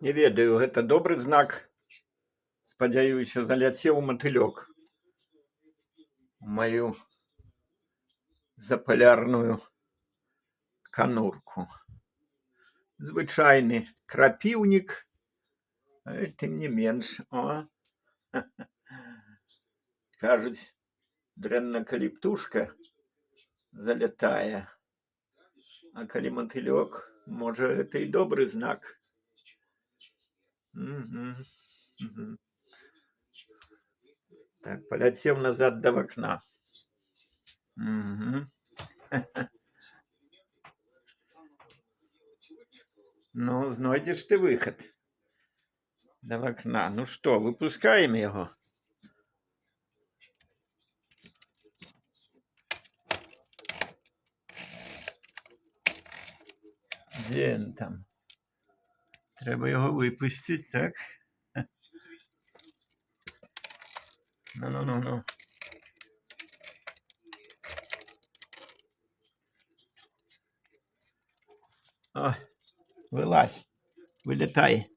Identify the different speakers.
Speaker 1: Не ведаю, гэта добры знак. Спадзяюся, заляцеў матылёк у маю запалярную канурку. Звычайны крапіўнік, тым не менш, кажуць, дрэнна, калі птушка залятае, а калі матылёк, можа, гэта і добры знак. Мгм, мгм. Так, паляцеў назад да вакна. Мгм. Ну, знойдзеш ты выхад да вакна. Ну што, выпускаем яго? Дзе ён там? Трэба яго выпусціць, так? Ну. О, вылазь, вылетай.